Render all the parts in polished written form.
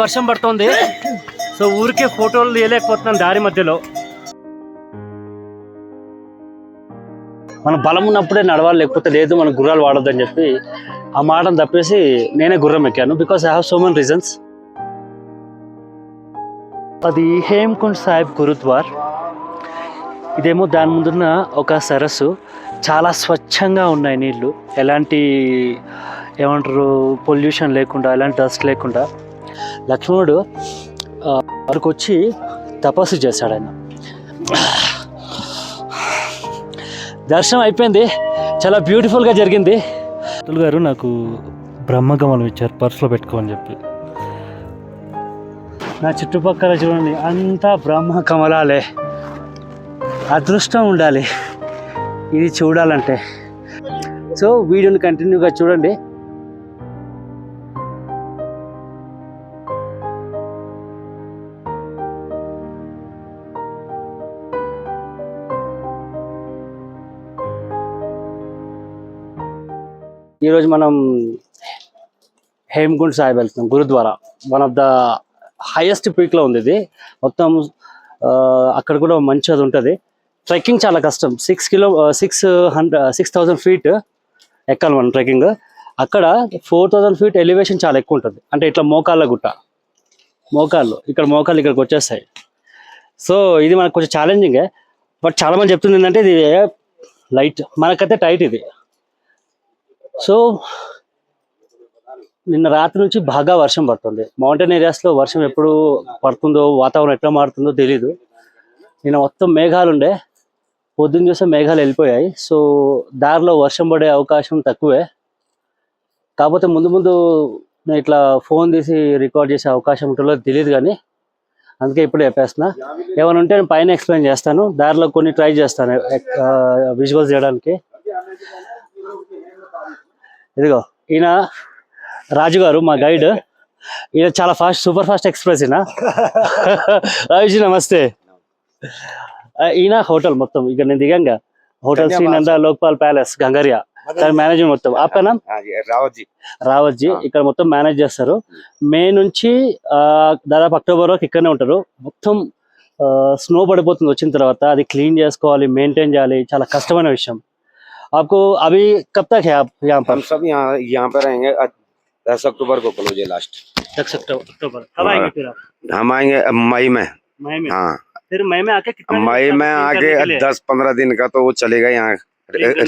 వర్షం పడుతుంది, సో ఊరికే ఫోటోలు తీయలేకపోతున్నాం దారి మధ్యలో. మన బలం ఉన్నప్పుడే నడవాలి, లేకపోతే లేదు మన గుర్రాలు వాడొద్దని చెప్పి ఆ మాటను తప్పేసి నేనే గుర్రం ఎక్కాను. Because I have so many reasons. అది హేమ్కుండ్ సాహిబ్ గురుద్వార్. ఇదేమో దాని ముందున్న ఒక సరస్సు. చాలా స్వచ్ఛంగా ఉన్నాయి నీళ్ళు, ఎలాంటి ఏమంటారు పొల్యూషన్ లేకుండా, ఎలాంటి డస్ట్ లేకుండా. లక్ష్మణుడు అక్కడికి వచ్చి తపస్సు చేశాడు. ఆయన దర్శనం అయిపోయింది, చాలా బ్యూటిఫుల్గా జరిగింది. అతుల్ గారు నాకు బ్రహ్మగమనం ఇచ్చారు పర్సులో పెట్టుకోమని చెప్పి. నా చుట్టుపక్కల చూడండి అంతా బ్రహ్మ కమలాలే. అదృష్టం ఉండాలి ఇది చూడాలంటే. సో వీడియోని కంటిన్యూగా చూడండి. ఈరోజు మనం హేమ్కుండ్ సాహిబ్ వెళ్తున్నాం, gurudwara. One of the highest పీక్లో ఉంది ఇది మొత్తం. అక్కడ కూడా మంచి అది ఉంటుంది. ట్రెక్కింగ్ చాలా కష్టం. 6,000 ఫీట్ ఎక్కాలి మనం ట్రెక్కింగ్. అక్కడ 4,000 ఫీట్ ఎలివేషన్ చాలా ఎక్కువ ఉంటుంది. అంటే ఇట్లా మోకాళ్ళ గుట్ట, మోకాళ్ళు ఇక్కడికి వచ్చేస్తాయి. సో ఇది మనకు కొంచెం ఛాలెంజింగే. బట్ చాలామంది చెప్తుంది ఏంటంటే ఇది లైట్, మనకైతే టైట్ ఇది. సో నిన్న రాత్రి నుంచి బాగా వర్షం పడుతుంది. మౌంటైన్ ఏరియాస్లో వర్షం ఎప్పుడు పడుతుందో, వాతావరణం ఎట్లా మారుతుందో తెలీదు. నిన్న మొత్తం మేఘాలు ఉండే, పొద్దున్న చూస్తే మేఘాలు వెళ్ళిపోయాయి. సో దారిలో వర్షం పడే అవకాశం తక్కువే. కాకపోతే ముందు ముందు నేను ఇట్లా ఫోన్ తీసి రికార్డ్ చేసే అవకాశం ఉంటుందో తెలియదు, కానీ అందుకే ఇప్పుడు చెప్పేస్తున్నా. ఏమైనా ఉంటే నేను పైన ఎక్స్ప్లెయిన్ చేస్తాను, దారిలో కొన్ని ట్రై చేస్తాను విజువల్స్ చేయడానికి. ఇదిగో ఈయన రాజు గారు మా గైడ్. ఈయన చాలా ఫాస్ట్, సూపర్ ఫాస్ట్ ఎక్స్ప్రెస్. ఈయన రాజుజీ నమస్తే. ఈయన హోటల్ మొత్తం ఇక్కడ నేను దిగంగా హోటల్ శ్రీనంద లోక్పాల్ ప్యాలెస్ గంగారియా దాని మేనేజర్ మొత్తం. ఆపేనా రావత్ జీ ఇక్కడ మొత్తం మేనేజ్ చేస్తారు. మే నుంచి దాదాపు అక్టోబర్ వరకు ఇక్కడనే ఉంటారు. మొత్తం స్నో పడిపోతుంది వచ్చిన తర్వాత, అది క్లీన్ చేసుకోవాలి, మెయింటైన్ చేయాలి, చాలా కష్టమైన విషయం. आपको अभी कब तक है आप यहाँ पर? हम सब यहाँ पे रहेंगे 10 अक्टूबर को क्लोज है लास्ट। 10 अक्टूबर कब आएंगे फिर आप? हम आएंगे मई में। हाँ फिर मई में आके कितना मई में आके 10-15 दिन का तो वो चलेगा यहाँ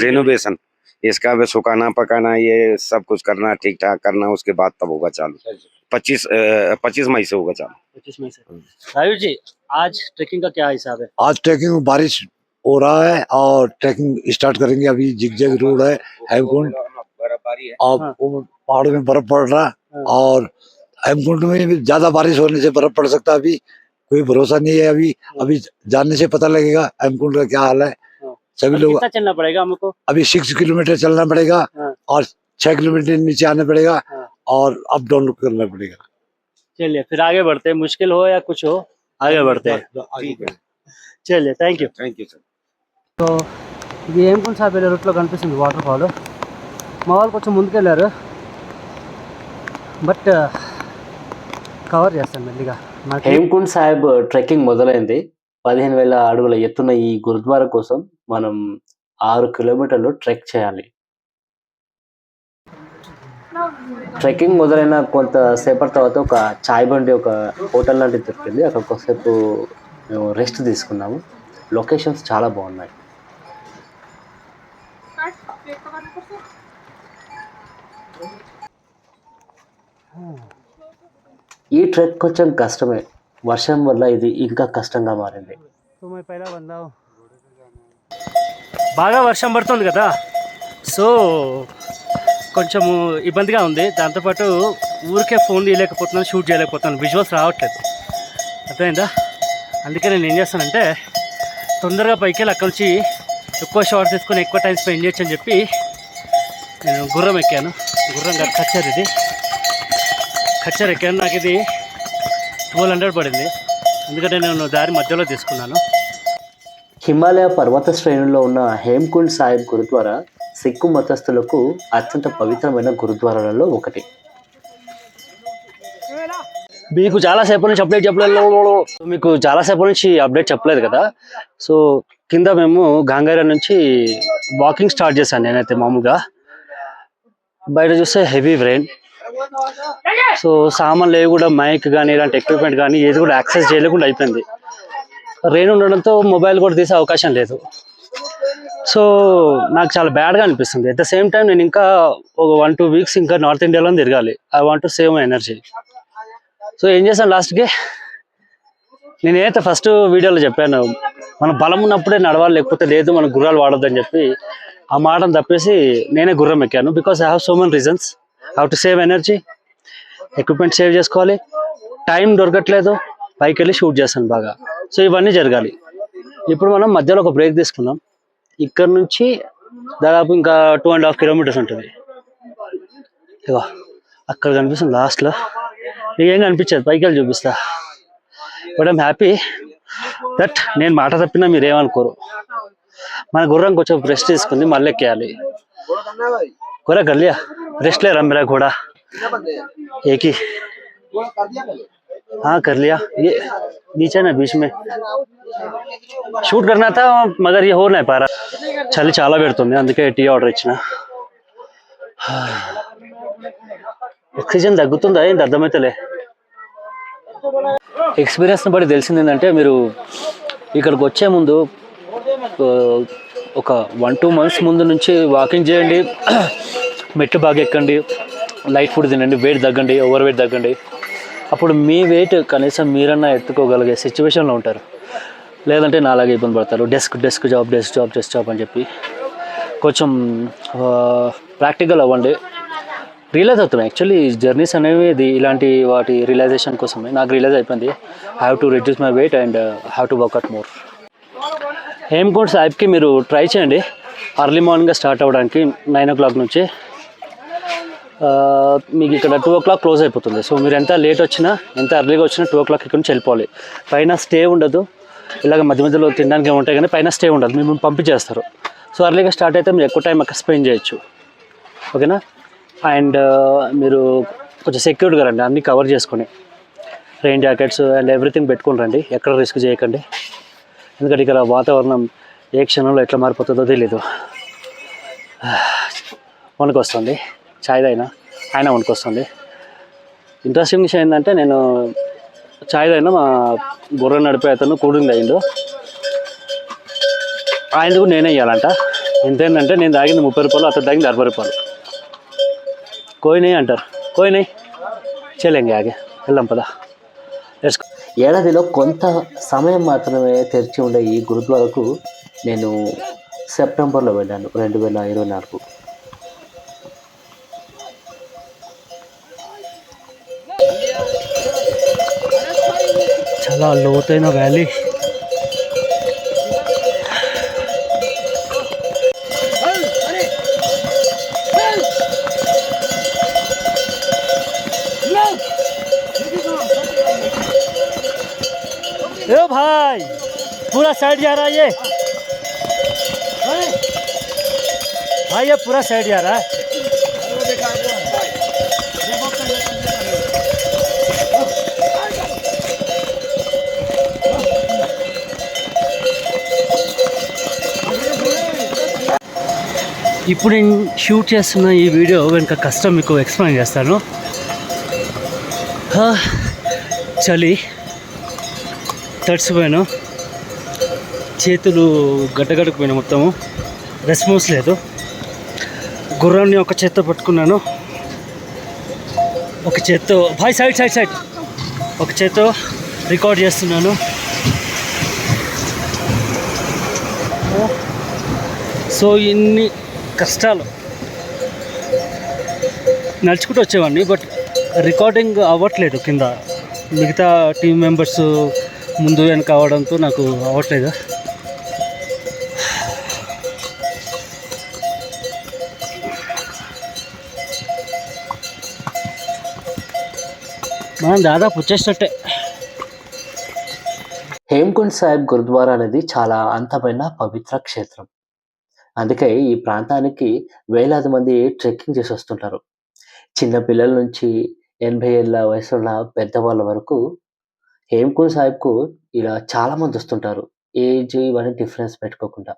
रेनोवेशन। इसका भी सुखाना पकाना ये सब कुछ करना, ठीक ठाक करना, उसके बाद तब होगा चालू। 25 मई से होगा चालू। 25 मई से। राजू जी आज ट्रेकिंग का क्या हिसाब है? आज ट्रेकिंग में बारिश हो रहा है और ट्रैकिंग स्टार्ट करेंगे। अभी जिगजैग रोड है हेमकुंड, और पहाड़ों में बर्फ पड़ रहा है। और हेमकुंड में भी ज्यादा बारिश होने से बर्फ पड़ सकता है, अभी कोई भरोसा नहीं है। अभी जानने से पता लगेगा हेमकुंड का क्या हाल है। सभी लोग कितना चलना पड़ेगा हमको? अभी 6 किलोमीटर चलना पड़ेगा और 6 किलोमीटर नीचे आना पड़ेगा और अप डाउन करना पड़ेगा। चलिए फिर आगे बढ़ते हैं, मुश्किल हो या कुछ हो आगे बढ़ते हैं। चलिए थैंक यू सर. సో ఇది హేమ్కుండ్ సాహిబ్ వెళ్ళే రూట్లో కనిపిస్తుంది వాటర్ ఫాల్. మా వాళ్ళు కొంచెం ముందుకెళ్ళారు, బట్ కవర్ చేస్తాను మెల్లిగా. హేమ్కుండ్ సాహిబ్ ట్రెక్కింగ్ మొదలైంది. 15,000 అడుగుల ఎత్తున్న ఈ గురుద్వారా కోసం మనం 6 కిలోమీటర్లు ట్రెక్ చేయాలి. ట్రెక్కింగ్ మొదలైన కొంతసేపటి తర్వాత ఒక చాయ్ బండి, ఒక హోటల్ లాంటిది దొరికింది. అక్కడ కొంతసేపు మేము రెస్ట్ తీసుకున్నాము. లొకేషన్స్ చాలా బాగున్నాయి. ఈ ట్రెక్ కొంచెం కష్టమే, వర్షం వల్ల ఇది ఇంకా కష్టంగా మారింది. బాగా వర్షం పడుతుంది కదా, సో కొంచెము ఇబ్బందిగా ఉంది. దాంతోపాటు ఊరికే ఫోన్ తీయలేకపోతున్నాను, షూట్ చేయలేకపోతున్నాను, విజువల్స్ రావట్లేదు. అర్థమైందా? అందుకే నేను ఏం చేస్తానంటే తొందరగా పైకి వెళ్ళి అక్కడి నుంచి ఎక్కువ షార్ట్స్ తీసుకొని ఎక్కువ టైం స్పెండ్ చేయొచ్చు అని చెప్పి నేను గుర్రం ఎక్కాను. గుర్రం కాదు, ఖచ్చర్. ఇది ఖచ్చర్ ఎక్కాను. నాకు ఇది 1200 పడింది, ఎందుకంటే నేను దారి మధ్యలో తీసుకున్నాను. హిమాలయ పర్వత శ్రేణుల్లో ఉన్న హేమ్కుండ్ సాహిబ్ గురుద్వారా సిక్కు మతస్థులకు అత్యంత పవిత్రమైన గురుద్వారాలలో ఒకటి. మీకు చాలాసేపు నుంచి అప్డేట్ చెప్పలేదు కదా. సో కింద మేము గాంగారా నుంచి వాకింగ్ స్టార్ట్ చేశాను నేనైతే. మామూలుగా బయట చూస్తే హెవీ రెయిన్. సో సామాన్లు ఏవి కూడా, మైక్ కానీ ఇలాంటి ఎక్విప్మెంట్ కానీ ఏది కూడా యాక్సెస్ చేయలేకుండా అయిపోయింది. రెయిన్ ఉండడంతో మొబైల్ కూడా తీసే అవకాశం లేదు. సో నాకు చాలా బ్యాడ్గా అనిపిస్తుంది. అట్ ద సేమ్ టైం నేను ఇంకా ఒక 1-2 వీక్స్ ఇంకా నార్త్ ఇండియాలో తిరగాలి. I want to save my energy. So ఏం చేశాను, లాస్ట్కి నేనైతే ఫస్ట్ వీడియోలో చెప్పాను, మన బలం ఉన్నప్పుడే నడవాలి, లేకపోతే లేదు మన గుర్రాలు వాడొద్దని చెప్పి ఆ మాటను తప్పేసి నేనే గుర్రం ఎక్కాను. Because I have so many reasons. How to save energy, equipment save చేసుకోవాలి, టైం దొరకట్లేదు, పైకి వెళ్ళి షూట్ చేస్తాను బాగా. సో ఇవన్నీ జరగాలి. ఇప్పుడు మనం మధ్యలో ఒక బ్రేక్ తీసుకున్నాం. ఇక్కడ నుంచి దాదాపు ఇంకా 2.5 కిలోమీటర్స్ ఉంటుంది. ఇగో అక్కడ కనిపిస్తుంది లాస్ట్లో. ఏం కనిపించదు, పైకి వెళ్ళి చూపిస్తా. బట్ ఐమ్ హ్యాపీ దట్ నేను మాట తప్పినా మీరు ఏమనుకోరు. మన గుర్రం కొంచెం రెస్ట్ తీసుకుంది, మళ్ళీ ఎక్కేయాలి. घोड़ा कर लिया, रेस्ट ले रहा मेरा घोड़ा एक ही। हाँ कर लिया, ये नीचे ना बीच में షూట్ करना था मगर ये हो नहीं पा रहा. చలి చాలా పెడుతుంది, అందుకే టీ ఆర్డర్ ఇచ్చిన. ఆక్సిజన్ తగ్గుతుందా ఏంటి అర్థమైతలే. ఎక్స్పీరియన్స్ని బట్టి తెలిసింది ఏంటంటే, మీరు ఇక్కడికి వచ్చే ముందు ఒక 1-2 months ముందు నుంచి వాకింగ్ చేయండి, మెట్లు బాగా ఎక్కండి, లైట్ ఫుడ్ తినండి, వెయిట్ తగ్గండి, ఓవర్ వెయిట్ తగ్గండి. అప్పుడు మీ వెయిట్ కనీసం మీరన్నా ఎత్తుకోగలిగే సిచ్యువేషన్లో ఉంటారు. లేదంటే నాలాగే ఇబ్బంది పడతారు, డెస్క్ జాబ్ అని చెప్పి. కొంచెం ప్రాక్టికల్ అవ్వండి. రియలైజ్ అవుతున్నాయి యాక్చువల్లీ జర్నీస్ అనేవి ఇలాంటి వాటి రియలైజేషన్ కోసమే. నాకు రియలైజ్ అయిపోయింది, have to reduce my weight and have to workout more. Hemkund సాహిబ్కి మీరు ట్రై చేయండి అర్లీ మార్నింగ్గా స్టార్ట్ అవ్వడానికి. 9 o'clock నుంచి మీకు ఇక్కడ 2 o'clock క్లోజ్ అయిపోతుంది. సో మీరు ఎంత లేట్ వచ్చినా, ఎంత అర్లీగా వచ్చినా 2 o'clock ఇక్కడ నుంచి వెళ్ళిపోవాలి. పైన స్టే ఉండదు, ఇలాగ మధ్య మధ్యలో తినడానికి ఉంటాయి కానీ పైన స్టే ఉండదు, మిమ్మల్ని పంపించేస్తారు. సో అర్లీగా స్టార్ట్ అయితే మీరు ఎక్కువ టైం అక్కడ స్పెండ్ చేయొచ్చు, ఓకేనా. అండ్ మీరు కొంచెం సెక్యూర్డ్గా రండి, అన్నీ కవర్ చేసుకొని రెయిన్ జాకెట్స్ అండ్ ఎవ్రీథింగ్ పెట్టుకుని రండి. ఎక్కడ రిస్క్ చేయకండి, ఎందుకంటే ఇక్కడ వాతావరణం ఏ క్షణంలో ఎట్లా మారిపోతుందో తెలీదు. వణుకొస్తుంది, చాయ్ తాగినా ఆయన వణుకొస్తుంది. ఇంట్రెస్టింగ్ విషయం ఏంటంటే, నేను చాయ్ తాగినా మా గుర్రం నడిపే అతను కూలింగ్ అయ్యిండు, ఆయనకు నేనే ఇవ్వాలంట. ఎంతేంటంటే నేను తాగింది 30 రూపాయలు, అతను తాగింది 60 రూపాయలు. కోయినాయి అంటారు, కోయినాయి చేయలేంగి ఆగే వెళ్దాం పదా. ఏడాదిలో కొంత సమయం మాత్రమే తెరిచి ఉండే ఈ గురుద్వారకు నేను సెప్టెంబర్లో వెళ్ళాను, 2024. చాలా లోతైన వ్యాలీ. ए भाई पूरा साइड जा रहा है ये भाई, ये पूरा साइड जा रहा है. ఇప్పుడు నేను షూట్ చేస్తున్న ఈ వీడియో వెనక కష్టం మీకు ఎక్స్ప్లెయిన్ చేస్తాను. చలి తడిసిపోయాను, చేతులు గడ్డగడ్డకుపోయినా, మొత్తము రెస్పాన్స్ లేదు. గుర్రాన్ని ఒక చేత్తో పట్టుకున్నాను, ఒక చేత్తో భాయ్ సైడ్ ఒక చేత్తో రికార్డ్ చేస్తున్నాను. సో ఇన్ని కష్టాలు నడుచుకుంటూ వచ్చేవాడిని, బట్ రికార్డింగ్ అవ్వట్లేదు. కింద మిగతా టీం మెంబర్స్ ముందు వెనక అవడంతో నాకు అవ్వట్లేదు. మనం దాదాపు వచ్చేసినట్టే. హేమ్కుండ్ హేమ్కుండ్ సాహిబ్ గురుద్వారా అనేది చాలా అందమైన పవిత్ర క్షేత్రం. అందుకే ఈ ప్రాంతానికి వేలాది మంది ట్రెక్కింగ్ చేసి వస్తుంటారు. చిన్న పిల్లల నుంచి 80 ఏళ్ల వయసున్న పెద్దవాళ్ళ వరకు హేమ్కుండ్ సాహిబ్‌కు ఇలా చాలా మంది వస్తుంటారు. ఏజ్ ఇవన్నీ డిఫరెన్స్ పెట్టుకోకుండా.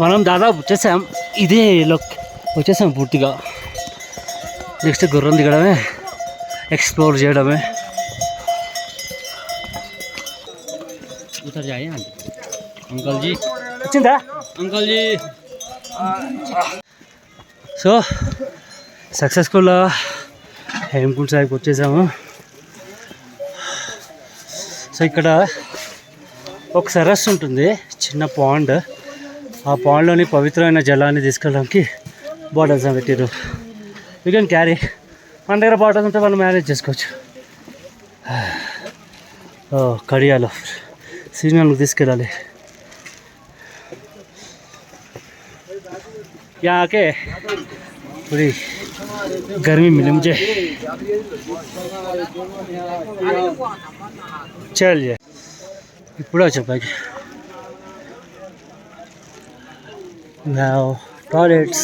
మనం దాదాపు వచ్చేసాం. ఇదే వచ్చేసాం పూర్తిగా. నెక్స్ట్ గుర్రం దిగడమే, ఎక్స్ప్లోర్ చేయడమే. ఉతర్ జాయే అంకల్ జీ వచ్చిందా అంకల్ జీ. సో సక్సెస్ఫుల్గా హేమ్కుండ్ సాహిబ్కి వచ్చేసాము. సో ఇక్కడ ఒక సరస్సు ఉంటుంది, చిన్న పాండ్. ఆ పాండ్లోని పవిత్రమైన జలాన్ని తీసుకెళ్ళడానికి బాటిల్స్ పెట్టారు. You can carry. మన దగ్గర బాటిల్స్ ఉంటే వాళ్ళు మేనేజ్ చేసుకోవచ్చు. కడియాలో సిగ్నల్కి తీసుకెళ్ళాలి. यहाँ आके पूरी गर्मी मिली मुझे. चलिए ఇప్పుడు వచ్చా పైకి. Now toilets.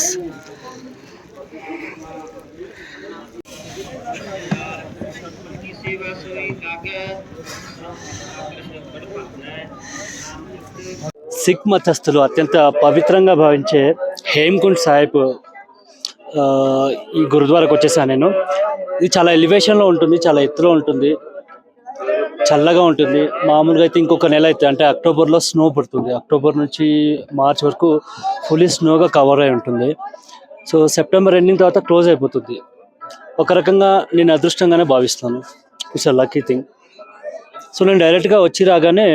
సిక్ మతస్థులు అత్యంత పవిత్రంగా భావించే హేమ్కుండ్ సాహిబ్ ఈ గురుద్వారాకు వచ్చేసాను నేను. ఇది చాలా ఎలివేషన్లో ఉంటుంది, చాలా ఎత్తులో ఉంటుంది, చల్లగా ఉంటుంది. మామూలుగా అయితే ఇంకొక నెల అయితే అంటే అక్టోబర్లో స్నో పడుతుంది. అక్టోబర్ నుంచి మార్చ్ వరకు ఫుల్లీ స్నోగా కవర్ అయి ఉంటుంది. సో సెప్టెంబర్ ఎండింగ్ తర్వాత క్లోజ్ అయిపోతుంది. ఒక రకంగా నేను అదృష్టంగానే భావిస్తాను. It's a lucky thing. So నేను డైరెక్ట్గా వచ్చి రాగానే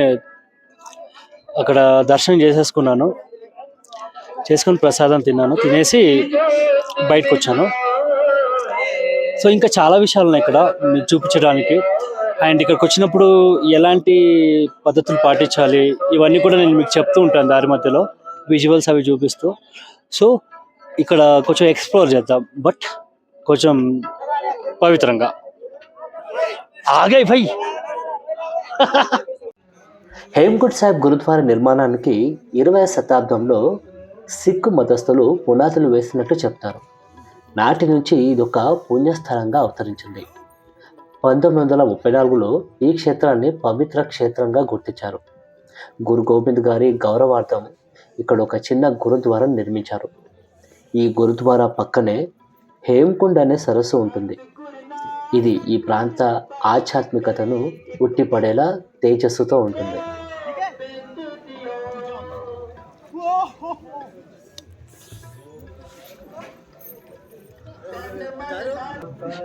అక్కడ దర్శనం చేసుకుని ప్రసాదం తిన్నాను. తినేసి బయటకు వచ్చాను. సో ఇంకా చాలా విషయాలు ఉన్నాయి ఇక్కడ మీకు చూపించడానికి. అండ్ ఇక్కడికి వచ్చినప్పుడు ఎలాంటి పద్ధతులు పాటించాలి ఇవన్నీ కూడా నేను మీకు చెప్తూ ఉంటాను దారి మధ్యలో, విజువల్స్ అవి చూపిస్తూ. సో ఇక్కడ కొంచెం ఎక్స్ప్లోర్ చేద్దాం, బట్ కొంచెం పవిత్రంగా. ఆగే భయ్. హేమ్కుండ్ సాహిబ్ గురుద్వారా నిర్మాణానికి 20వ శతాబ్దంలో సిక్కు మతస్థులు పునాదులు వేసినట్లు చెప్తారు. నాటి నుంచి ఇదొక పుణ్యస్థలంగా అవతరించింది. 1934లో ఈ క్షేత్రాన్ని పవిత్ర క్షేత్రంగా గుర్తించారు. గురు గోబింద్ గారి గౌరవార్థం ఇక్కడ ఒక చిన్న గురుద్వారా నిర్మించారు. ఈ గురుద్వారా పక్కనే హేమ్కుండ్ అనే సరస్సు ఉంటుంది. ఇది ఈ ప్రాంత ఆధ్యాత్మికతను ఉట్టిపడేలా తేజస్సుతో ఉంటుంది.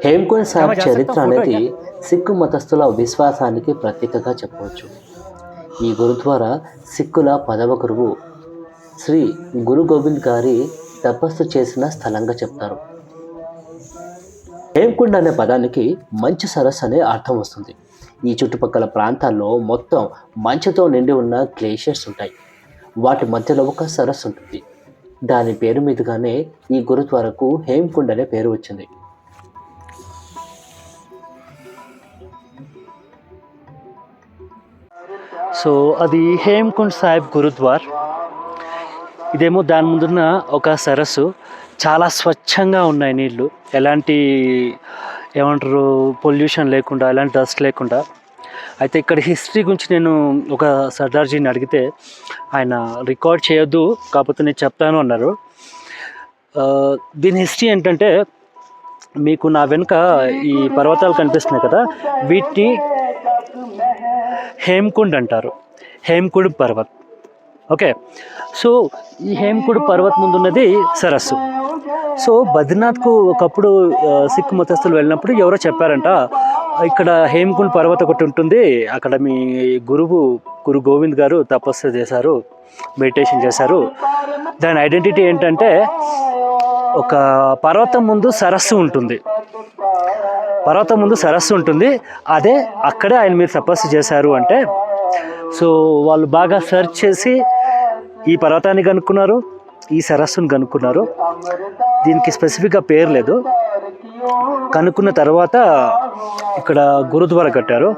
హేమ్కుండ్ సాహిబ్ చరిత్ర అనేది సిక్కు మతస్థుల విశ్వాసానికి ప్రతీకగా చెప్పవచ్చు. ఈ గురుద్వారా సిక్కుల 10వ గురువు శ్రీ గురు గోబింద్ గారి తపస్సు చేసిన స్థలంగా చెప్తారు. హేమ్కుండ్ అనే పదానికి మంచు సరస్సు అనే అర్థం వస్తుంది. ఈ చుట్టుపక్కల ప్రాంతాల్లో మొత్తం మంచుతో నిండి ఉన్న గ్లేషియర్స్ ఉంటాయి. వాటి మధ్యలో ఒక సరస్సు ఉంటుంది. దాని పేరు మీదుగానే ఈ గురుద్వారాకు హేమ్కుండ్ అనే పేరు వచ్చింది. సో అది హేమ్కుండ్ సాహిబ్ గురుద్వార్. ఇదేమో దాని ముందున్న ఒక సరస్సు. చాలా స్వచ్ఛంగా ఉన్నాయి నీళ్ళు, ఎలాంటి ఏమంటారు పొల్యూషన్ లేకుండా, ఎలాంటి డస్ట్ లేకుండా. అయితే ఇక్కడ హిస్టరీ గురించి నేను ఒక సర్దార్జీని అడిగితే ఆయన రికార్డ్ చేయొద్దు, కాకపోతే నేను చెప్తాను అన్నారు. దీని హిస్టరీ ఏంటంటే, మీకు నా వెనుక ఈ పర్వతాలు కనిపిస్తున్నాయి కదా, వీటిని హేమ్కుండ్ అంటారు, హేమ్కుండ్ పర్వత్. ఓకే, సో ఈ హేమ్కుండ్ పర్వత్ ముందున్నది సరస్సు. సో బద్రీనాథ్కు ఒకప్పుడు సిక్ మతస్థులు వెళ్ళినప్పుడు ఎవరో చెప్పారంట, ఇక్కడ హేమ్కుండ్ పర్వతం ఒకటి ఉంటుంది, అక్కడ మీ గురు గోవింద్ గారు తపస్సు చేశారు, మెడిటేషన్ చేశారు. దాని ఐడెంటిటీ ఏంటంటే ఒక పర్వతం ముందు సరస్సు ఉంటుంది, పర్వతం ముందు సరస్సు ఉంటుంది, అదే అక్కడే ఆయన మీరు తపస్సు చేశారు అంటే. సో వాళ్ళు బాగా సెర్చ్ చేసి ఈ పర్వతాన్ని కనుక్కున్నారు, ఈ సరస్సును కనుక్కున్నారు. దీనికి స్పెసిఫిక్గా పేరు లేదు. కనుక్కున్న తర్వాత ఇక్కడ గురుద్వారా కట్టారు.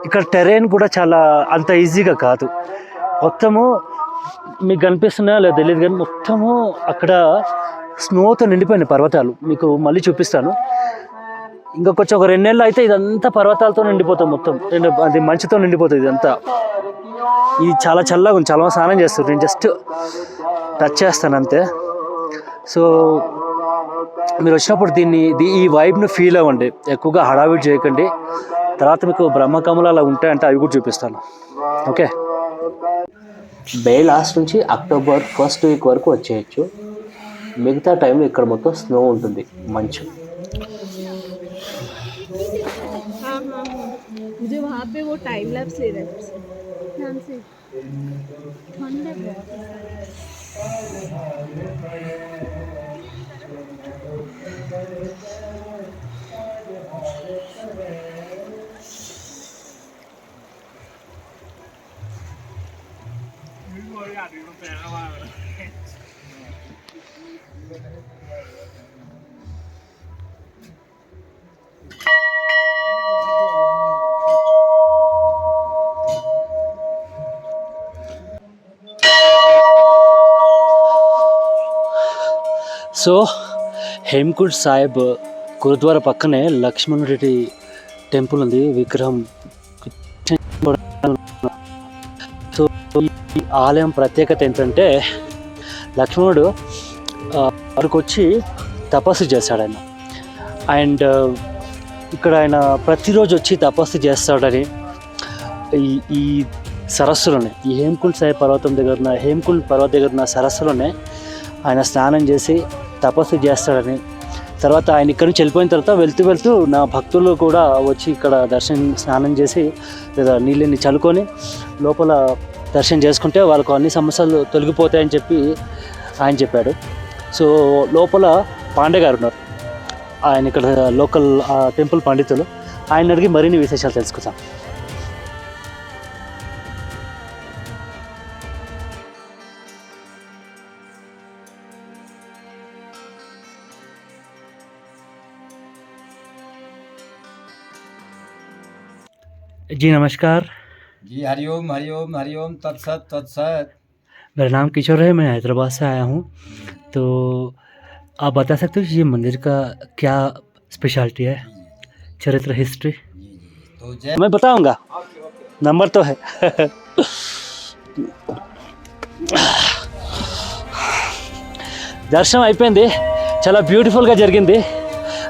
ఇక్కడ టెరైన్ కూడా చాలా అంత ఈజీగా కాదు. మొత్తము మీకు కనిపిస్తున్నాయో లేదో తెలియదు కానీ మొత్తము అక్కడ స్నోతో నిండిపోయినాయి పర్వతాలు. మీకు మళ్ళీ చూపిస్తాను. ఇంకా కొంచెం ఒక 2 నెలలు అయితే ఇదంతా పర్వతాలతో నిండిపోతాం. మొత్తం అది మంచుతో నిండిపోతుంది ఇదంతా. ఇది చాలా చల్లగా ఉంది. చాలా స్నానం చేస్తారు. నేను జస్ట్ టచ్ చేస్తాను అంతే. సో మీరు వచ్చినప్పుడు ఈ వైబ్ను ఫీల్ అవ్వండి. ఎక్కువగా హడావిడి చేయకండి. తర్వాత మీకు బ్రహ్మకమలాలు అలా ఉంటాయంటే అవి కూడా చూపిస్తాను. ఓకే. మే లాస్ట్ నుంచి అక్టోబర్ ఫస్ట్ వీక్ వరకు వచ్చేయచ్చు. మిగతా టైంలో ఇక్కడ మొత్తం స్నో ఉంటుంది, మంచు. हाँ हाँ हाँ मुझे वहाँ पे वो टाइम लैप्स ले रहे थे ध्यान से ठंड है बहुत సో హేమ్కుండ్ సాహిబ్ గురుద్వారా పక్కనే లక్ష్మణ్ రెడ్డి టెంపుల్ ఉంది, విగ్రహం. సో ఈ ఆలయం ప్రత్యేకత ఏంటంటే లక్ష్మణుడు అక్కడికి వచ్చి తపస్సు చేశాడు ఆయన. అండ్ ఇక్కడ ఆయన ప్రతిరోజు వచ్చి తపస్సు చేస్తాడని ఈ సరస్సులోనే, ఈ హేమ్కుండ్ సాహిబ్ పర్వతం దగ్గర హేమ్కుండ్ పర్వతం దగ్గర ఉన్న సరస్సులోనే ఆయన స్నానం చేసి తపస్సు చేస్తాడని. తర్వాత ఆయన ఇక్కడి నుంచి వెళ్ళిపోయిన తర్వాత వెళ్తూ నా భక్తులు కూడా వచ్చి ఇక్కడ స్నానం చేసి లేదా నీళ్ళని చల్లుకొని లోపల దర్శనం చేసుకుంటే వాళ్ళకు అన్ని సమస్యలు తొలగిపోతాయని చెప్పి ఆయన చెప్పాడు. సో లోపల పాండే గారు ఉన్నారు, ఆయన ఇక్కడ లోకల్ టెంపుల్ పండితులు. ఆయన అడిగి మరిన్ని విశేషాలు తెలుసుకుందాం. जी नमस्कार. जी हरिओम हरिओम हरिओम तत्सत तत्सत। मेरा नाम किशोर है, मैं हैदराबाद से आया हूँ. तो आप बता सकते हो ये मंदिर का क्या स्पेशलिटी है, चरित्र, हिस्ट्री? तो जय मैं बताऊंगा, नंबर तो है. దర్శనం అయిపోయింది, చాలా బ్యూటిఫుల్గా జరిగింది.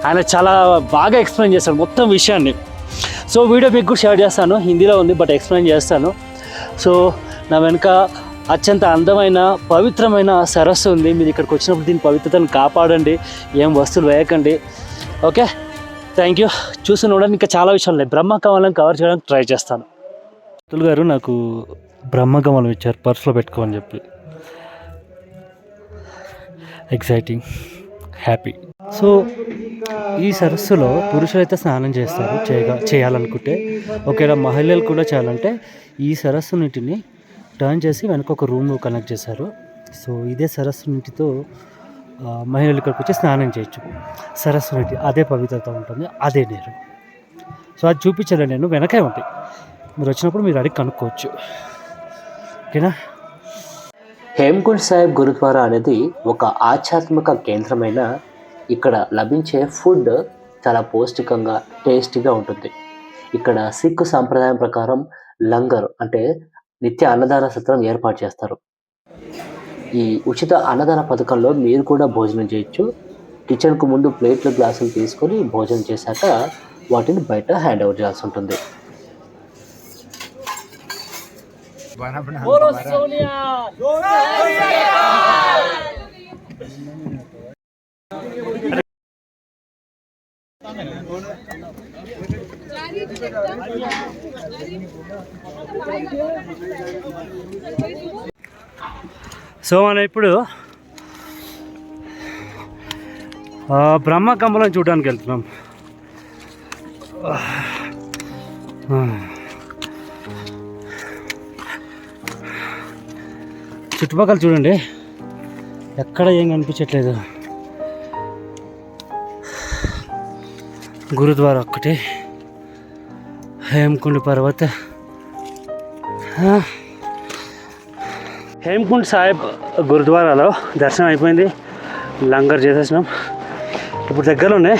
ఆయన చాలా బాగా ఎక్స్ప్లెయిన్ చేశాడు మొత్తం విషయాన్ని. సో వీడియో మీకు షేర్ చేస్తాను, హిందీలో ఉంది బట్ ఎక్స్ప్లెయిన్ చేస్తాను. సో నా వెనుక అత్యంత అందమైన పవిత్రమైన సరస్సు ఉంది. మీరు ఇక్కడికి వచ్చినప్పుడు దీని పవిత్రతను కాపాడండి, ఏం వస్తువులు వేయకండి. Okay, thank you. చూసి చూడండి, ఇంకా చాలా విషయాలు ఉన్నాయి. బ్రహ్మకమలం కవర్ చేయడానికి ట్రై చేస్తాను. అతుల్ గారు నాకు బ్రహ్మకమలం ఇచ్చారు పర్సులో పెట్టుకోమని చెప్పి. Exciting, happy. సో ఈ సరస్సులో పురుషులైతే స్నానం చేస్తారు చేయాలనుకుంటే. ఒకవేళ మహిళలు కూడా చేయాలంటే ఈ సరస్సు నీటిని టర్న్ చేసి వెనక ఒక రూమ్ కనెక్ట్ చేశారు. సో ఇదే సరస్సు నీటితో మహిళలు ఇక్కడికి వచ్చి స్నానం చేయొచ్చు. సరస్సు నీటి అదే పవిత్రత ఉంటుంది, అదే నీరు. సో అది చూపించాలి నేను, వెనకే ఉంటాయి. మీరు వచ్చినప్పుడు మీరు అడిగి కనుక్కోవచ్చు. ఓకేనా? హేమ్కుండ్ సాహిబ్ గురుద్వారా అనేది ఒక ఆధ్యాత్మిక కేంద్రమైన ఇక్కడ లభించే ఫుడ్ చాలా పౌష్టికంగా టేస్టీగా ఉంటుంది. ఇక్కడ సిక్ సాంప్రదాయం ప్రకారం లంగర్ అంటే నిత్య అన్నదాన సత్రం ఏర్పాటు చేస్తారు. ఈ ఉచిత అన్నదాన పథకంలో మీరు కూడా భోజనం చేయొచ్చు. కిచెన్కు ముందు ప్లేట్లు గ్లాసులు తీసుకొని భోజనం చేశాక వాటిని బయట హ్యాండ్ ఓవర్ చేయాల్సి ఉంటుంది. సో మనం ఇప్పుడు బ్రహ్మకమలం చూడడానికి వెళ్తున్నాం. చుట్టుపక్కల చూడండి, ఎక్కడ ఏం కనిపించట్లేదు. గురుద్వారా ఒక్కటి, హేమకుండ్ పర్వత. హేమకుండ్ సాహిబ్ గురుద్వారాలో దర్శనం అయిపోయింది, లంగర్ చేసేసినాం. ఇప్పుడు దగ్గరలోనే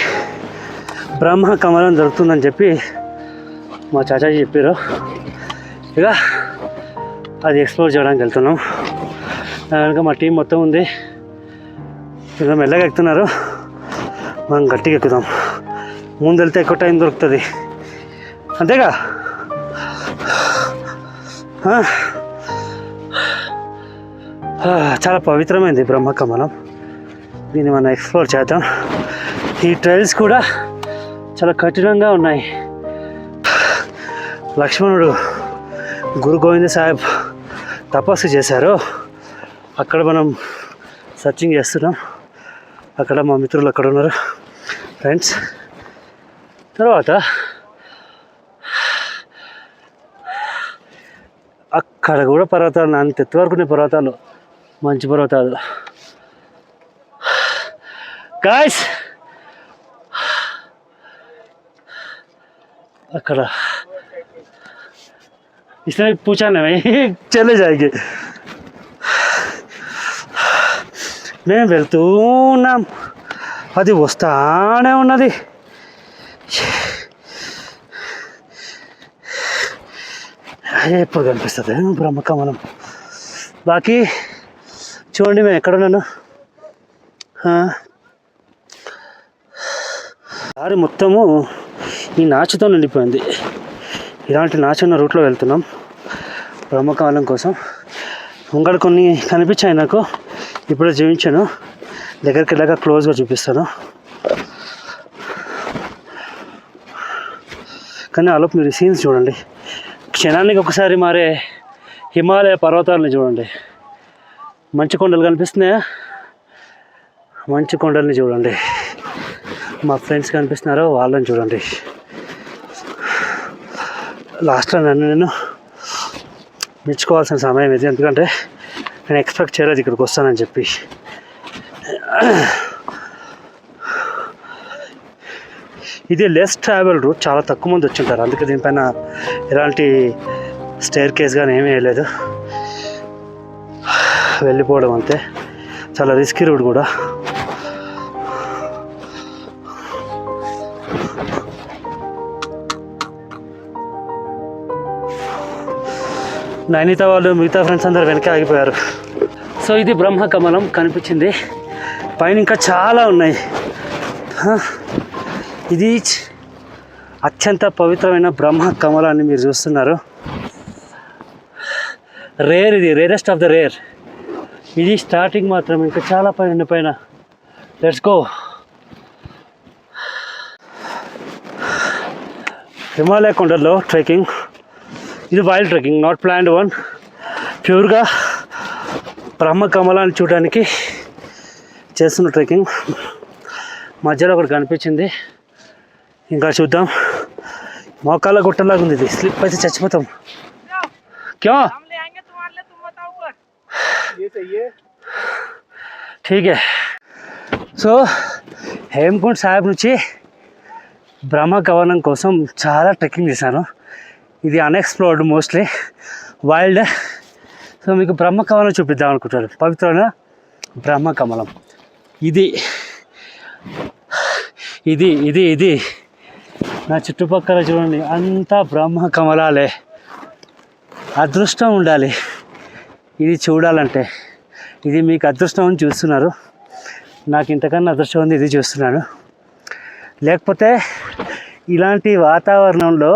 బ్రహ్మ కమలం దొరుకుతుందని చెప్పి మా చాచాజీ చెప్పారు. ఇక అది ఎక్స్ప్లోర్ చేయడానికి వెళ్తున్నాం. దానికి మా టీం మొత్తం ఉంది. ఇలా మెల్లగా ఎక్కుతున్నారు, మనం గట్టిగా ఎక్కుదాం. ముందు వెళ్తే ఎక్కువ టైం దొరుకుతుంది, అంతేగా. చాలా పవిత్రమైనది బ్రహ్మకమలం, దీన్ని మనం ఎక్స్ప్లోర్ చేద్దాం. ఈ ట్రైల్స్ కూడా చాలా కఠినంగా ఉన్నాయి. లక్ష్మణుడు గురు గోవింద సాహిబ్ తపస్సు చేశారు, అక్కడ మనం సర్చింగ్ చేస్తున్నాం. అక్కడ మా మిత్రులు అక్కడ ఉన్నారు ఫ్రెండ్స్. తర్వాత అక్కడ కూడా పర్వతాలు, అంత ఎత్తు వరకునే పర్వతాలు, మంచి పర్వతాలు. గాయ్స్ అక్కడ इसने पूछा ना भाई चले जाएंगे. మేము వెళ్తూ ఉన్నాం, అది వస్తానే ఉన్నది. ఎప్పుడు కనిపిస్తుంది బ్రహ్మకమలం. బాకీ చూడండి, మేము ఎక్కడున్నాను. దారి మొత్తము ఈ నాచుతో నిండిపోయింది. ఇలాంటి నాచున్న రూట్లో వెళ్తున్నాం బ్రహ్మకమలం కోసం. ముంగడ కొన్ని కనిపించాయి నాకు, ఇప్పుడే చూపించాను. దగ్గరికి వెళ్ళాక క్లోజ్గా చూపిస్తాను. కానీ ఆలోపు మీరు సీన్స్ చూడండి. క్షణానికి ఒకసారి మారే హిమాలయ పర్వతాలను చూడండి. మంచు కొండలు కనిపిస్తున్నాయా? మంచు కొండల్ని చూడండి. మా ఫ్రెండ్స్ కనిపిస్తున్నారో వాళ్ళని చూడండి. లాస్ట్లో నేను మెచ్చుకోవాల్సిన సమయం ఇది, ఎందుకంటే నేను ఎక్స్పెక్ట్ చేయలేదు ఇక్కడికి వస్తానని చెప్పి. ఇది లెస్ ట్రావెల్ రూట్, చాలా తక్కువ మంది వచ్చి ఉంటారు, అందుకే దీనిపైన ఎలాంటి స్టేర్ కేస్ కానీ ఏమీ వేయలేదు. వెళ్ళిపోవడం అంతే. చాలా రిస్కీ రూట్ కూడా. నైనిత వాళ్ళు మిగతా ఫ్రెండ్స్ అందరు వెనక ఆగిపోయారు. సో ఇది బ్రహ్మకమలం కనిపించింది. పైన ఇంకా చాలా ఉన్నాయి. ఇది అత్యంత పవిత్రమైన బ్రహ్మకమలాన్ని మీరు చూస్తున్నారు. రేర్, ఇది రేరెస్ట్ ఆఫ్ ద రేర్. ఇది స్టార్టింగ్ మాత్రం, ఇంకా చాలా పైన. Let's go. హిమాలయ కొండల్లో ట్రెక్కింగ్. ఇది wild trekking, not planned one. ప్యూర్గా బ్రహ్మకమలాన్ని చూడడానికి చేస్తున్న ట్రెక్కింగ్. మధ్యలో ఒకటి కనిపించింది, ఇంకా చూద్దాం. మోకాళ్ళ గుట్టలాగా ఉంది ఇది, స్లిప్ అయితే చచ్చిపోతాం. క్యా ఠీక్ హై. సో హేమకుండ్ సాహిబ్ నుంచి బ్రహ్మకమలం కోసం చాలా ట్రెక్కింగ్ చేశాను. ఇది అన్ఎక్స్ప్లోర్డ్, మోస్ట్లీ వైల్డ్. సో మీకు బ్రహ్మకమలం చూపిద్దాం అనుకుంటారు, పవిత్రమైన బ్రహ్మకమలం. ఇది ఇది ఇది ఇది నా చుట్టుపక్కల చూడండి, అంతా బ్రహ్మకమలాలే. అదృష్టం ఉండాలి ఇది చూడాలంటే. ఇది మీకు అదృష్టం అని చూస్తున్నారు, నాకు ఇంతకన్నా అదృష్టం ఉంది ఇది చూస్తున్నాను. లేకపోతే ఇలాంటి వాతావరణంలో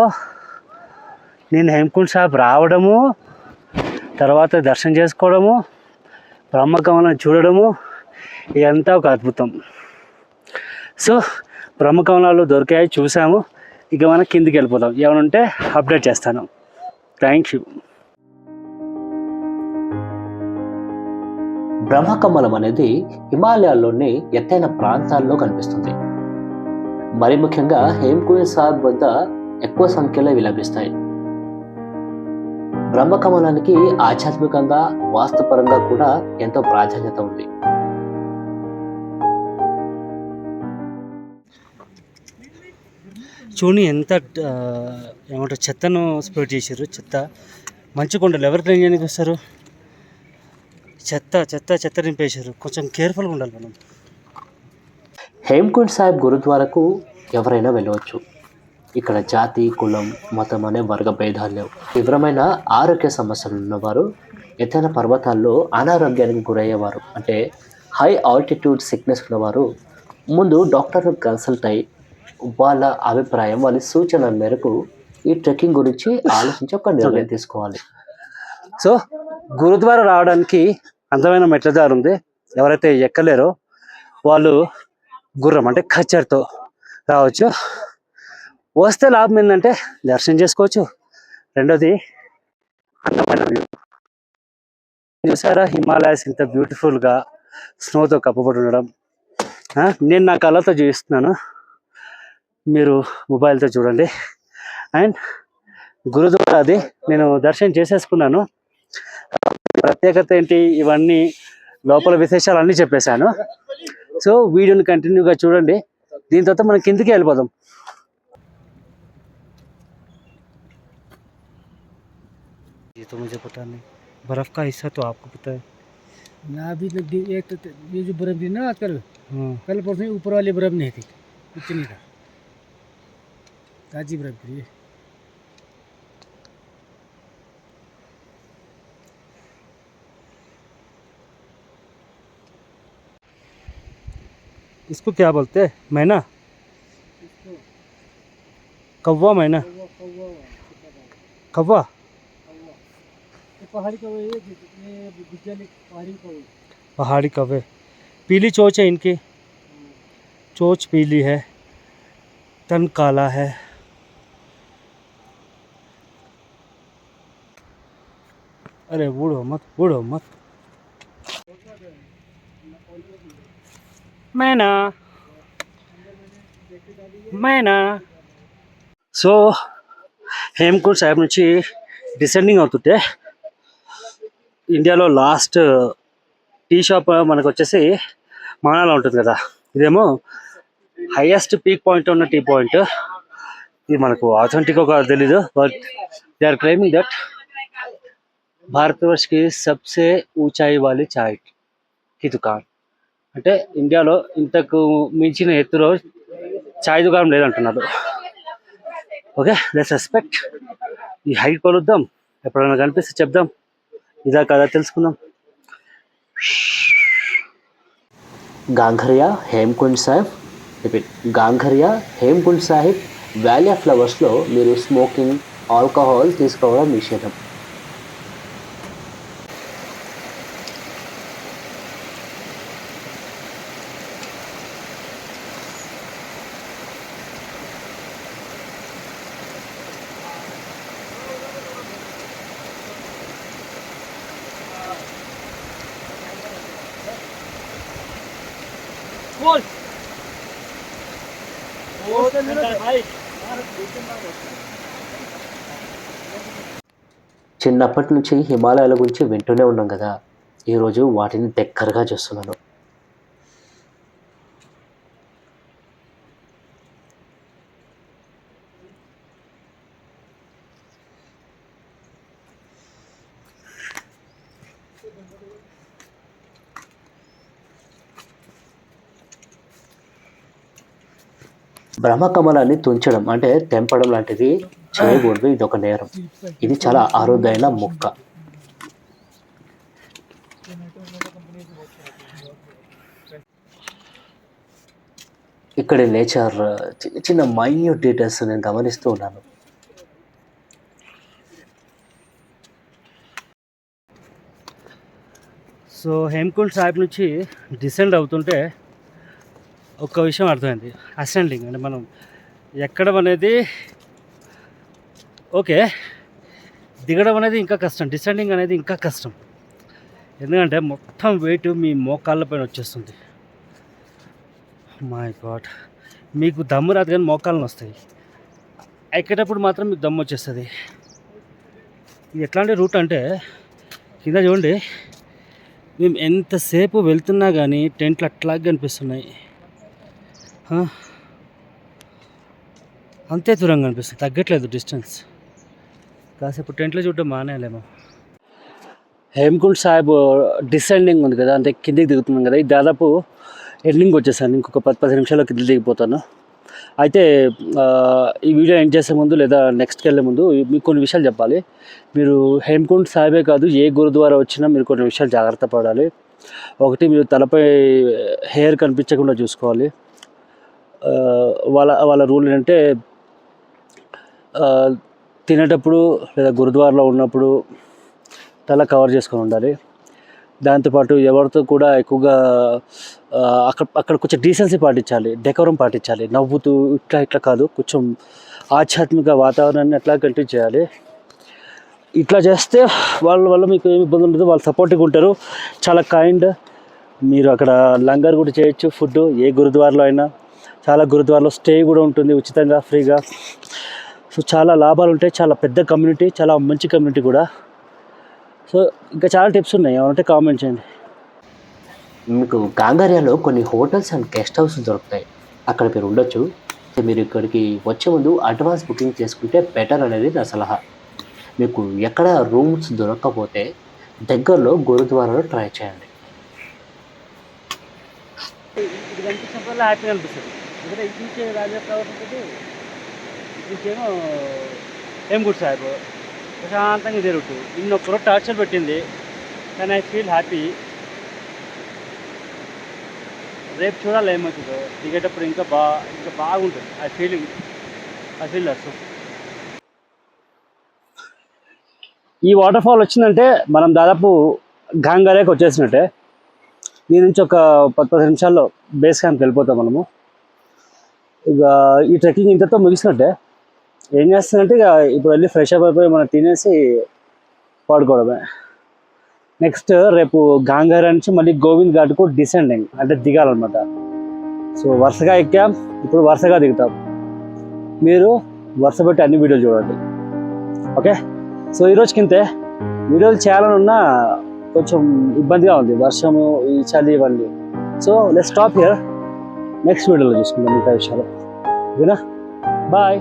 నేను హేమకుండ్ సాహిబ్ రావడము, తర్వాత దర్శనం చేసుకోవడము, బ్రహ్మకమలం చూడడము, ఇదంతా ఒక అద్భుతం. సో బ్రహ్మకమలాలు దొరికాయి, చూసాము. ఇక మనం కిందికి వెళ్ళిపోతాం. ఏమైనా ఉంటే అప్డేట్ చేస్తాను. Thank you. బ్రహ్మకమలం అనేది హిమాలయాల్లోని ఎత్తైన ప్రాంతాల్లో కనిపిస్తుంది. మరి ముఖ్యంగా హేమకుండ్ సాహిబ్ వద్ద ఎక్కువ సంఖ్యలో ఇవి లభిస్తాయి. బ్రహ్మకమలానికి ఆధ్యాత్మికంగా, వాస్తుపరంగా కూడా ఎంతో ప్రాధాన్యత ఉంది. చూని ఎంత ఏమంటారు చెత్తను స్ప్రెడ్ చేసారు. చెత్త మంచు కొండలు ఎవరు క్లీన్ చేయడానికి వస్తారు? చెత్త చెత్త చెత్త నింపేశారు. కొంచెం కేర్ఫుల్గా ఉండాలి మనం. హేమ్కుండ్ సాహిబ్ గురుద్వారకు ఎవరైనా వెళ్ళవచ్చు. ఇక్కడ జాతి, కులం, మతం అనే వర్గ భేదాలు లేవు. తీవ్రమైన ఆరోగ్య సమస్యలు ఉన్నవారు, ఎత్తైన పర్వతాల్లో అనారోగ్యానికి గురయ్యేవారు, అంటే హై ఆల్టిట్యూడ్ సిక్నెస్ ఉన్నవారు ముందు డాక్టర్ను కన్సల్ట్ అయ్యి వాళ్ళ అభిప్రాయం, వాళ్ళ సూచనల మేరకు ఈ ట్రెక్కింగ్ గురించి ఆలోచించి ఒక నిర్ణయం తీసుకోవాలి. సో గురుద్వారా రావడానికి అందమైన మెట్ల దారి ఉంది. ఎవరైతే ఎక్కలేరో వాళ్ళు గుర్రం అంటే ఖచ్చర్తో రావచ్చు. వస్తే లాభం ఏంటంటే దర్శనం చేసుకోవచ్చు. రెండోది అందమైన వ్యూ. చూసారా హిమాలయాస్ ఇంత బ్యూటిఫుల్గా స్నోతో కప్పబడి ఉండడం. నేను నా కళ్ళతో చూపిస్తున్నాను, మీరు మొబైల్తో చూడండి. అండ్ గురుద్వారా అది నేను దర్శనం చేసేసుకున్నాను. ప్రత్యేకత ఏంటి, ఇవన్నీ లోపల విశేషాలు అన్నీ చెప్పేశాను. సో వీడియోని కంటిన్యూగా చూడండి. దీని తర్వాత మనం కిందికి వెళ్ళిపోదాం. ये तो मुझे पता नहीं, बर्फ का हिस्सा तो आपको पता है ना। अभी तक एक तो ये जो बर्फ थी ना आजकल, कल परसों ऊपर वाली बर्फ नहीं थी, कुछ नहीं था, ताजी बर्फ थी ये। इसको क्या बोलते हैं? मैना, कौवा, मैना, कौवा, पहाड़ी कौवे, ये गुज्जर पहाड़ी कौवे। पहाड़ी कौवे। पीली चोंच है इनकी, चोंच पीली है, तन काला है। अरे बूढ़ो मत, बूढ़ो मत। मैना, मैना। సో హేమ్కుండ్ సాహిబ్ నుంచి డిసెండింగ్ అవుతుంటే ఇండియాలో లాస్ట్ టీ షాప్ మనకు వచ్చేసి మానాలో ఉంటుంది కదా. ఇదేమో హైయెస్ట్ పీక్ పాయింట్ ఉన్న టీ పాయింట్. ఇది మనకు ఆథెంటిక్ ఒక తెలీదు, but they are claiming that Bharatvarsh కి సబ్సే ఊంచాయి వాली చాయ్ కి దుకాన్. అంటే ఇండియాలో ఇంతకు మించిన ఎత్తులో చాయ్ దుకాణం లేదంటున్నారు. Okay, let's respect. ఈ హైట్ కొలుద్దాం, ఎప్పుడైనా కనిపిస్తే చెప్దాం, ఇదా కదా తెలుసుకుందాం. Ghangaria Hemkund Sahib, repeat, Ghangaria Hemkund Sahib valley of ఫ్లవర్స్లో మీరు స్మోకింగ్, ఆల్కహాల్ తీసుకోవడం నిషేధం. చిన్నప్పటి నుంచి హిమాలయాల గురించి వింటూనే ఉన్నాం కదా, ఈరోజు వాటిని దగ్గరగా చూస్తున్నాను. బ్రహ్మకమలాన్ని తుంచడం అంటే తెంపడం లాంటిది చేయకూడదు, ఇది ఒక నేరం. ఇది చాలా అరుదైన మొక్క. ఇక్కడ నేచర్ చిన్న చిన్న మైన్యూట్ డీటెయిల్స్ నేను గమనిస్తూ ఉన్నాను. సో హేమ్కుండ్ సాహిబ్ నుంచి డిసెండ్ అవుతుంటే ఒక్క విషయం అర్థమైంది. అసెండింగ్ అంటే మనం ఎక్కడం అనేది ఓకే, దిగడం అనేది ఇంకా కష్టం, డిసెండింగ్ అనేది ఇంకా కష్టం. ఎందుకంటే మొత్తం వెయిట్ మీ మోకాళ్ళ పైన వచ్చేస్తుంది. మై గాడ్, మీకు దమ్ము రాదు కానీ మోకాళ్ళను వస్తాయి. ఎక్కేటప్పుడు మాత్రం మీకు దమ్ము వచ్చేస్తుంది. ఇది ఎట్లాంటి రూట్ అంటే కింద చూడండి, మేము ఎంతసేపు వెళ్తున్నా కానీ టెంట్లు అట్లాగే కనిపిస్తున్నాయి. అంతే దూరంగా అనిపిస్తుంది, తగ్గట్లేదు డిస్టెన్స్. కాసేపు టెంట్లో చూడటం మానేలేమో. హేమకుండ్ సాహిబ్ డిసెండింగ్ ఉంది కదా, అంటే కిందికి దిగుతున్నాం కదా, ఇది దాదాపు ఎండింగ్ వచ్చేసాను. ఇంకొక 10 నిమిషాల్లో కిందికి దిగిపోతాను. అయితే ఈ వీడియో ఎండ్ చేసే ముందు లేదా నెక్స్ట్కి వెళ్ళే ముందు మీకు కొన్ని విషయాలు చెప్పాలి. మీరు హేమకుండ్ సాహిబే కాదు, ఏ గురుద్వారా వచ్చినా మీరు కొన్ని విషయాలు జాగ్రత్త పడాలి. ఒకటి, మీరు తలపై హెయిర్ కనిపించకుండా చూసుకోవాలి. వాళ్ళ రూల్ ఏంటంటే తినేటప్పుడు లేదా గురుద్వారాలో ఉన్నప్పుడు తల కవర్ చేసుకొని ఉండాలి. దాంతోపాటు ఎవరితో కూడా ఎక్కువగా అక్కడ కొంచెం డీసెన్సీ పాటించాలి, డెకోరం పాటించాలి. నవ్వుతూ ఇట్లా కాదు, కొంచెం ఆధ్యాత్మిక వాతావరణాన్ని అట్లా కంటిన్యూ చేయాలి. ఇట్లా చేస్తే వాళ్ళ వల్ల మీకు ఏమి ఇబ్బంది ఉండదు, వాళ్ళు సపోర్టివ్గా ఉంటారు, చాలా కైండ్. మీరు అక్కడ లంగర్ కూడా చేయొచ్చు, ఫుడ్ ఏ గురుద్వారాలో అయినా. చాలా గురుద్వారాలో స్టే కూడా ఉంటుంది ఉచితంగా, ఫ్రీగా. సో చాలా లాభాలు ఉంటాయి, చాలా పెద్ద కమ్యూనిటీ, చాలా మంచి కమ్యూనిటీ కూడా. సో ఇంకా చాలా టిప్స్ ఉన్నాయి, ఏమంటే కామెంట్ చేయండి. మీకు గాంగారియాలో కొన్ని హోటల్స్ అండ్ గెస్ట్ హౌస్ దొరుకుతాయి, అక్కడ మీరు ఉండొచ్చు. మీరు ఇక్కడికి వచ్చే ముందు అడ్వాన్స్ బుకింగ్ చేసుకుంటే బెటర్ అనేది నా సలహా. మీకు ఎక్కడ రూమ్స్ దొరకకపోతే దగ్గరలో గురుద్వారాలో ట్రై చేయండి. ఇది కనిపించినప్పుడు హ్యాపీగా అనిపిస్తుంది. ఎందుకంటే ఇది నుంచే రాజప్రభు ఉంటుంది, ఇది నుంచేమో హేమకుండ్ సాహిబ్ ప్రశాంతంగా జరుగుతుంది. ఇన్నొక్కరు టార్చర్ పెట్టింది, కానీ ఐ ఫీల్ హ్యాపీ. రేపు చూడాలి ఏమవుతుందో, దిగేటప్పుడు ఇంకా బాగుంటుంది. I feel that. ఈ వాటర్ ఫాల్ వచ్చిందంటే మనం దాదాపు గాంగారియాకి వచ్చేసినట్టే. దీని నుంచి ఒక 10 నిమిషాల్లో బేస్ క్యాంప్కి వెళ్ళిపోతాం మనము. ఇక ఈ ట్రెక్కింగ్ ఇంతతో ముగిసినట్టే. ఏం చేస్తుందంటే ఇక ఇప్పుడు వెళ్ళి ఫ్రెష్ అప్ అయిపోయి మనం తినేసి పడుకోవడమే. నెక్స్ట్ రేపు గాంగారియా నుంచి మళ్ళీ గోవింద్ ఘాట్కు డిసెండింగ్, అంటే దిగాలన్నమాట. సో వరుసగా ఎక్కాం, ఇప్పుడు వరుసగా దిగుతాం. మీరు వరుస పెట్టి అన్ని వీడియోలు చూడండి, ఓకే? సో ఈరోజుకి ఇంతే. వీడియోలు చేయాలని ఉన్నా కొంచెం ఇబ్బందిగా ఉంది, వర్షము, ఈ చలి ఇవన్నీ. So let's stop here. Next వీడియోలో చూసుకుందాం మిగతా విషయాలు, ఓకేనా? బాయ్.